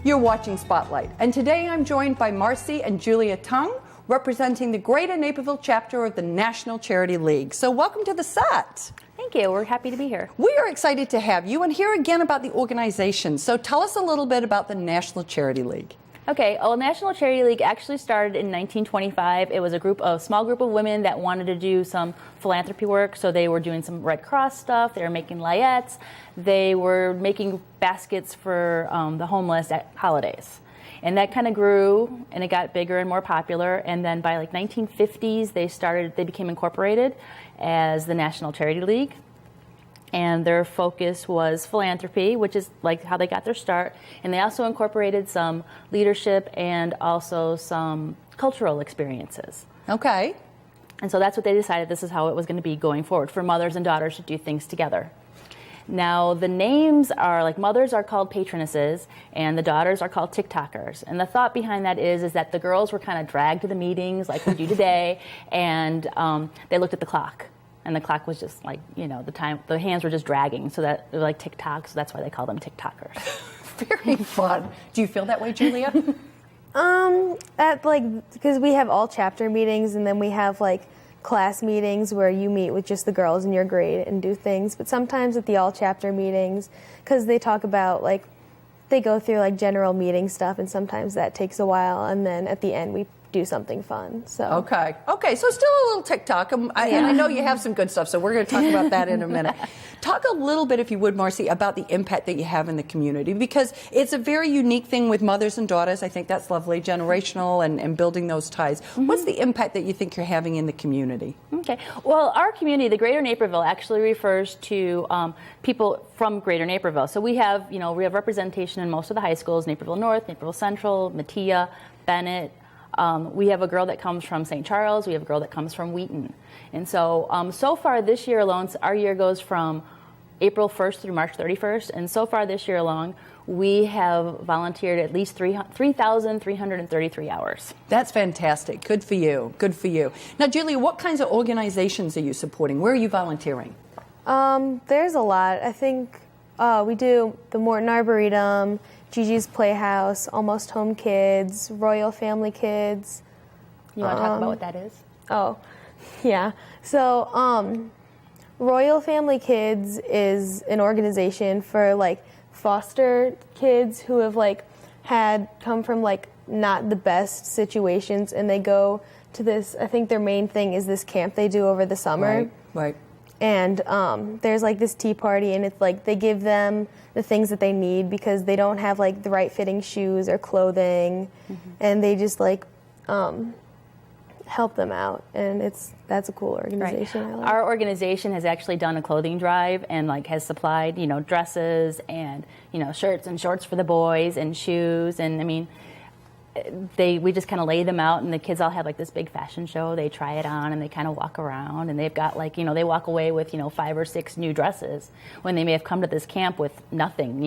You're watching Spotlight, and today I'm joined by Marcy and Julia Tung, representing the Greater Naperville chapter of the National Charity League. So welcome to the set. Thank you. We're happy to be here. We are excited to have you and hear again about the organization. So tell us a little bit about the National Charity League. Okay, well, National Charity League actually started in 1925. It was a small group of women that wanted to do some philanthropy work. So they were doing some Red Cross stuff. They were making layettes. They were making baskets for the homeless at holidays. And that kind of grew, and it got bigger and more popular. And then by like 1950s, they became incorporated as the National Charity League. And their focus was philanthropy, which is like how they got their start. And they also incorporated some leadership and also some cultural experiences. Okay. And so that's what they decided this is how it was going to be going forward, for mothers and daughters to do things together. Now, the names are, like, mothers are called patronesses, and the daughters are called TikTokers. And the thought behind that is that the girls were kind of dragged to the meetings, like we do today, and they looked at the clock. And the clock was just like, you know, the hands were just dragging, so that they were like TikTok, so that's why they call them TikTokers. Very fun. Do you feel that way, Julia? Because we have all chapter meetings, and then we have like class meetings where you meet with just the girls in your grade and do things. But sometimes at the all chapter meetings, because they talk about like, they go through like general meeting stuff, and sometimes that takes a while, and then at the end we do something fun. So Okay, so still a little TikTok, and I know you have some good stuff, so we're going to talk about that in a minute. Talk a little bit, if you would, Marcy, about the impact that you have in the community, because it's a very unique thing with mothers and daughters. I think that's lovely, generational and building those ties. Mm-hmm. What's the impact that you think you're having in the community? Okay, well, our community, the Greater Naperville, actually refers to people from Greater Naperville. So we have representation in most of the high schools: Naperville North, Naperville Central, Mattia, Bennett. We have a girl that comes from St. Charles. We have a girl that comes from Wheaton. And so, so far this year alone, our year goes from April 1st through March 31st. And so far this year alone, we have volunteered at least 3,333 hours. That's fantastic. Good for you. Good for you. Now, Julia, what kinds of organizations are you supporting? Where are you volunteering? There's a lot. I think we do the Morton Arboretum, Gigi's Playhouse, Almost Home Kids, Royal Family Kids. You want to talk about what that is? Oh, yeah. So, Royal Family Kids is an organization for like foster kids who have like come from like not the best situations, and they go to this. I think their main thing is this camp they do over the summer. Right. And there's like this tea party, and it's like they give them the things that they need because they don't have like the right fitting shoes or clothing, and they just like help them out, and that's a cool organization. Right. I like. Our organization has actually done a clothing drive and like has supplied dresses and shirts and shorts for the boys and shoes, and I mean, we just kind of lay them out, and the kids all have like this big fashion show. They try it on and they kind of walk around, and they've got like they walk away with 5 or 6 new dresses when they may have come to this camp with nothing,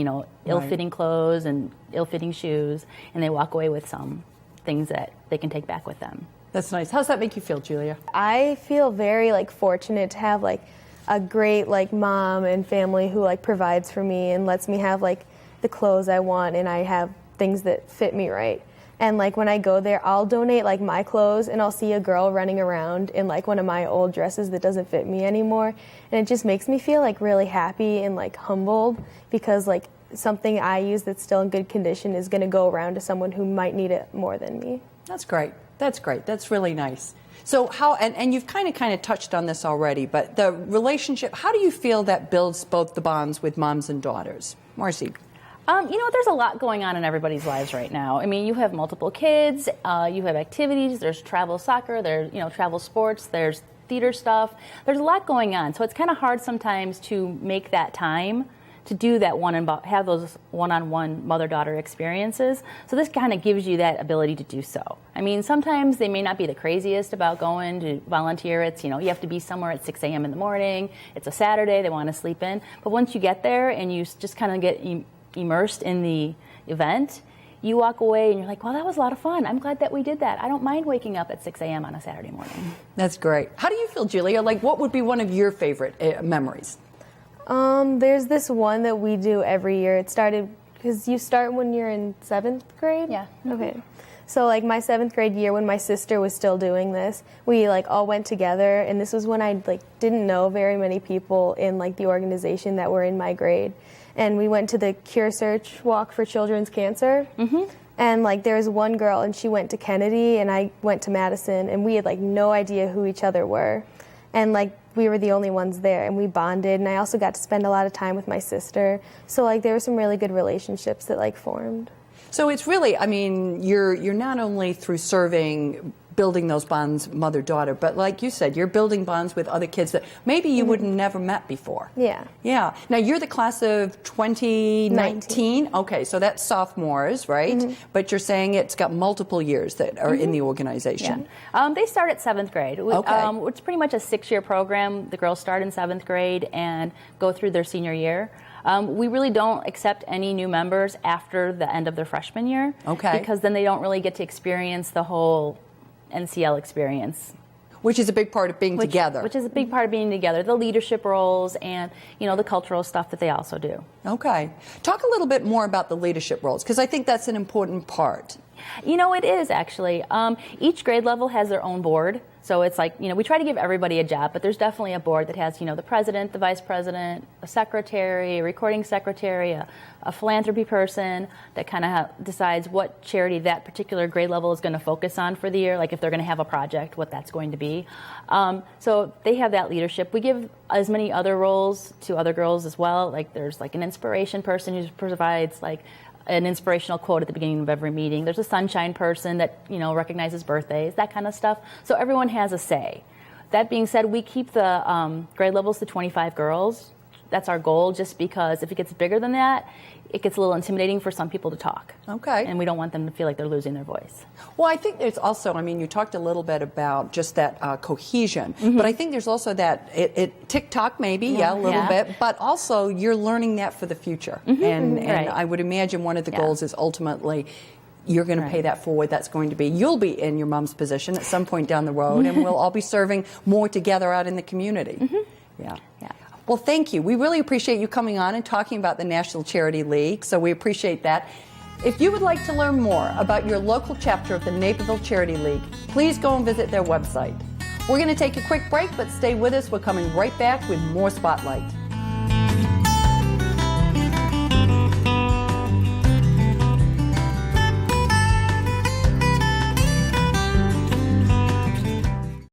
ill-fitting clothes and ill-fitting shoes, and they walk away with some things that they can take back with them. That's nice. How's that make you feel, Julia? I feel very like fortunate to have like a great like mom and family who like provides for me and lets me have like the clothes I want, and I have things that fit me right. And like when I go there, I'll donate like my clothes, and I'll see a girl running around in like one of my old dresses that doesn't fit me anymore, and it just makes me feel like really happy and like humbled, because like something I use that's still in good condition is going to go around to someone who might need it more than me. That's great. That's great. That's really nice. So how, and you've kind of touched on this already, but the relationship, how do you feel that builds both the bonds with moms and daughters? Marcy? There's a lot going on in everybody's lives right now. I mean, you have multiple kids, you have activities, there's travel soccer, there's, travel sports, there's theater stuff. There's a lot going on. So it's kind of hard sometimes to make that time to do that have those one-on-one mother-daughter experiences. So this kind of gives you that ability to do so. I mean, sometimes they may not be the craziest about going to volunteer. It's, you have to be somewhere at 6 a.m. in the morning. It's a Saturday. They want to sleep in. But once you get there and you just kind of get immersed in the event, you walk away and you're like, well, that was a lot of fun. I'm glad that we did that. I don't mind waking up at 6 a.m. on a Saturday morning. That's great. How do you feel, Julia? Like, what would be one of your favorite memories? There's this one that we do every year. It started Because you start when you're in 7th grade? Yeah. Okay. So like my 7th grade year when my sister was still doing this, we like all went together, and this was when I like didn't know very many people in like the organization that were in my grade. And we went to the Cure Search Walk for Children's Cancer. And like there was one girl and she went to Kennedy and I went to Madison, and we had like no idea who each other were. And like we were the only ones there, and we bonded, and I also got to spend a lot of time with my sister. So like there were some really good relationships that like formed. So it's really, I mean, you're not only through serving, building those bonds mother-daughter, but like you said, you're building bonds with other kids that maybe you would have never met before. Yeah. Yeah. Now, you're the class of 2019? Okay, so that's sophomores, right? But you're saying it's got multiple years that are in the organization. Yeah. They start at 7th grade. Okay. It's pretty much a 6-year program. The girls start in 7th grade and go through their senior year. We really don't accept any new members after the end of their freshman year. Okay. Because then they don't really get to experience the whole NCL experience. Which is a big part of being together. Which is a big part of being together. The leadership roles and, the cultural stuff that they also do. Okay. Talk a little bit more about the leadership roles, because I think that's an important part. It is actually. Each grade level has their own board. So it's like, we try to give everybody a job, but there's definitely a board that has, the president, the vice president, a secretary, a recording secretary, a philanthropy person that kind of decides what charity that particular grade level is going to focus on for the year, like if they're going to have a project, what that's going to be. So they have that leadership. We give as many other roles to other girls as well. Like there's like an inspiration person who provides like an inspirational quote at the beginning of every meeting. There's a sunshine person that, recognizes birthdays, that kind of stuff. So everyone has a say. That being said, we keep the grade levels to 25 girls. That's our goal, just because if it gets bigger than that, it gets a little intimidating for some people to talk. Okay. And we don't want them to feel like they're losing their voice. Well, I think there's also, you talked a little bit about just that cohesion, but I think there's also that, TikTok maybe, a little bit, but also you're learning that for the future. And Right. I would imagine one of the goals is ultimately you're going to pay that forward. That's going to be, you'll be in your mom's position at some point down the road, and we'll all be serving more together out in the community. Yeah. Well, thank you. We really appreciate you coming on and talking about the National Charity League, so we appreciate that. If you would like to learn more about your local chapter of the Naperville Charity League, please go and visit their website. We're going to take a quick break, but stay with us. We're coming right back with more Spotlight.